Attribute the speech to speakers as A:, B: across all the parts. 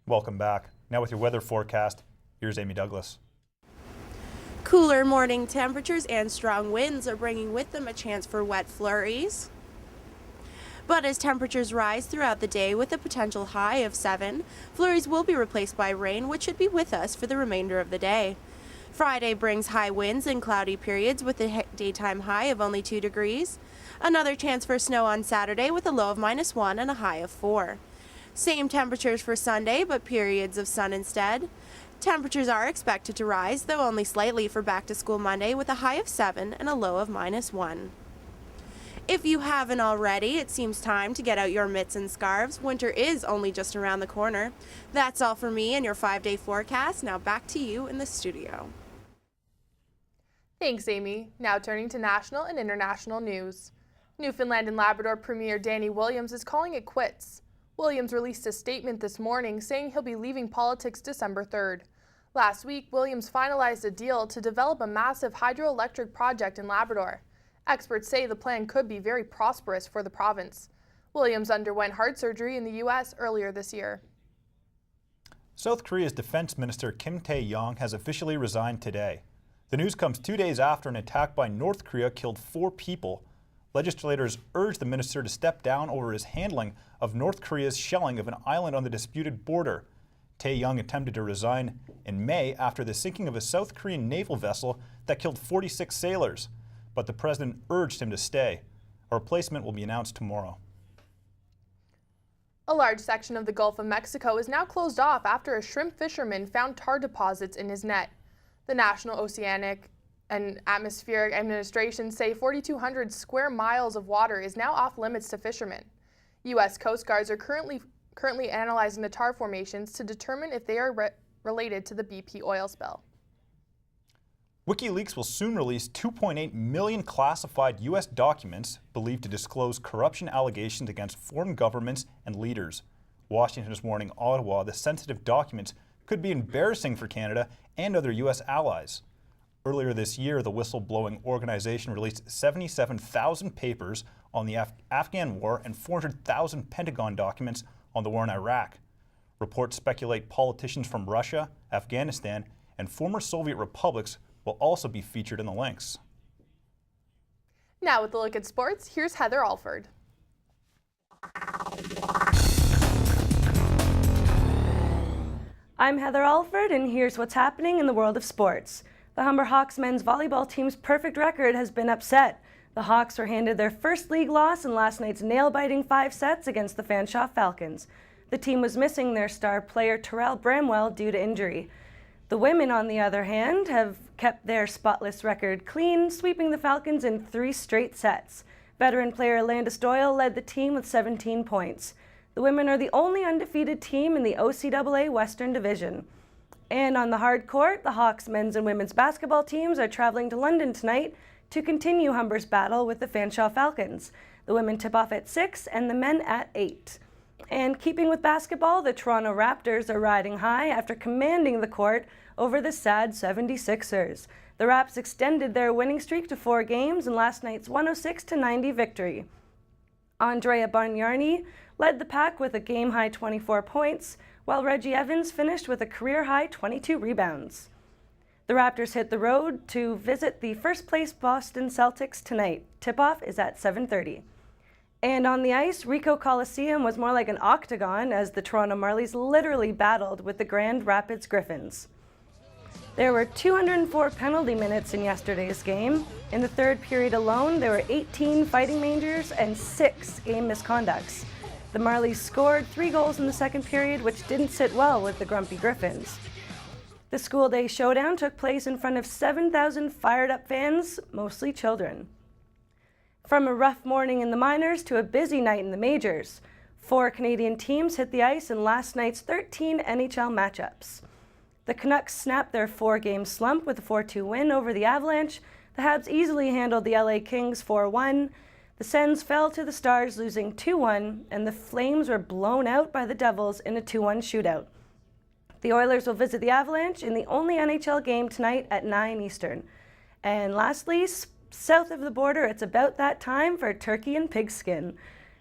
A: Welcome back. Now with your weather forecast, here's Amy Douglas.
B: Cooler morning temperatures and strong winds are bringing with them a chance for wet flurries. But as temperatures rise throughout the day with a potential high of 7, flurries will be replaced by rain, which should be with us for the remainder of the day. Friday brings high winds and cloudy periods with a daytime high of only 2 degrees. Another chance for snow on Saturday with a low of -1 and a high of 4. Same temperatures for Sunday, but periods of sun instead. Temperatures are expected to rise, though only slightly for back to school Monday with a high of 7 and a low of -1. If you haven't already, it seems time to get out your mitts and scarves. Winter is only just around the corner. That's all for me and your 5-day forecast. Now back to you in the studio.
C: Thanks, Amy. Now turning to national and international news. Newfoundland and Labrador Premier Danny Williams is calling it quits. Williams released a statement this morning saying he'll be leaving politics December 3rd. Last week, Williams finalized a deal to develop a massive hydroelectric project in Labrador. Experts say the plan could be very prosperous for the province. Williams underwent heart surgery in the U.S. earlier this year.
A: South Korea's Defense Minister Kim Tae-yong has officially resigned today. The news comes 2 days after an attack by North Korea killed 4 people. Legislators urged the minister to step down over his handling of North Korea's shelling of an island on the disputed border. Tae-yong attempted to resign in May after the sinking of a South Korean naval vessel that killed 46 sailors, but the president urged him to stay. A replacement will be announced tomorrow.
C: A large section of the Gulf of Mexico is now closed off after a shrimp fisherman found tar deposits in his net. The National Oceanic and Atmospheric Administration say 4,200 square miles of water is now off limits to fishermen. U.S. Coast Guards are currently analyzing the tar formations to determine if they are related to the BP oil spill.
A: WikiLeaks will soon release 2.8 million classified U.S. documents believed to disclose corruption allegations against foreign governments and leaders. Washington is warning Ottawa the sensitive documents could be embarrassing for Canada and other U.S. allies. Earlier this year, the whistleblowing organization released 77,000 papers on the Afghan war and 400,000 Pentagon documents on the war in Iraq. Reports speculate politicians from Russia, Afghanistan, and former Soviet republics will also be featured in the links.
C: Now with a look at sports, here's Heather Alford.
D: I'm Heather Alford, and here's what's happening in the world of sports. The Humber Hawks men's volleyball team's perfect record has been upset. The Hawks were handed their first league loss in last night's nail-biting 5 sets against the Fanshawe Falcons. The team was missing their star player Terrell Bramwell due to injury. The women, on the other hand, have kept their spotless record clean, sweeping the Falcons in 3 straight sets. Veteran player Landis Doyle led the team with 17 points. The women are the only undefeated team in the OCAA Western Division. And on the hard court, the Hawks men's and women's basketball teams are traveling to London tonight to continue Humber's battle with the Fanshawe Falcons. The women tip off at 6 and the men at 8. And keeping with basketball, the Toronto Raptors are riding high after commanding the court over the sad 76ers. The Raps extended their winning streak to 4 games in last night's 106-90 victory. Andrea Bargnani led the pack with a game-high 24 points, while Reggie Evans finished with a career-high 22 rebounds. The Raptors hit the road to visit the first-place Boston Celtics tonight. Tip-off is at 7:30. And on the ice, Ricoh Coliseum was more like an octagon as the Toronto Marlies literally battled with the Grand Rapids Griffins. There were 204 penalty minutes in yesterday's game. In the third period alone, there were 18 fighting majors and 6 game misconducts. The Marlies scored 3 goals in the second period, which didn't sit well with the grumpy Griffins. The school day showdown took place in front of 7,000 fired-up fans, mostly children. From a rough morning in the minors to a busy night in the majors, 4 Canadian teams hit the ice in last night's 13 NHL matchups. The Canucks snapped their 4-game slump with a 4-2 win over the Avalanche. The Habs easily handled the LA Kings 4-1. The Sens fell to the Stars, losing 2-1, and the Flames were blown out by the Devils in a 2-1 shootout. The Oilers will visit the Avalanche in the only NHL game tonight at 9 Eastern. And lastly, south of the border, it's about that time for turkey and pigskin.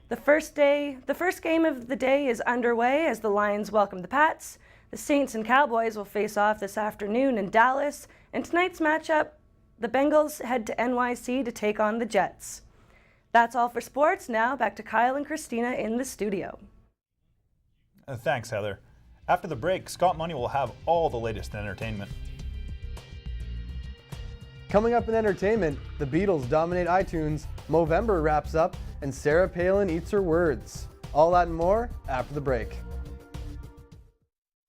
D: The first game of the day is underway as the Lions welcome the Pats. The Saints and Cowboys will face off this afternoon in Dallas. In tonight's matchup, the Bengals head to NYC to take on the Jets. That's all for sports. Now back to Kyle and Christina in the studio.
A: Thanks, Heather. After the break, Scott Money will have all the latest in entertainment.
E: Coming up in entertainment, the Beatles dominate iTunes, Movember wraps up, and Sarah Palin eats her words. All that and more after the break.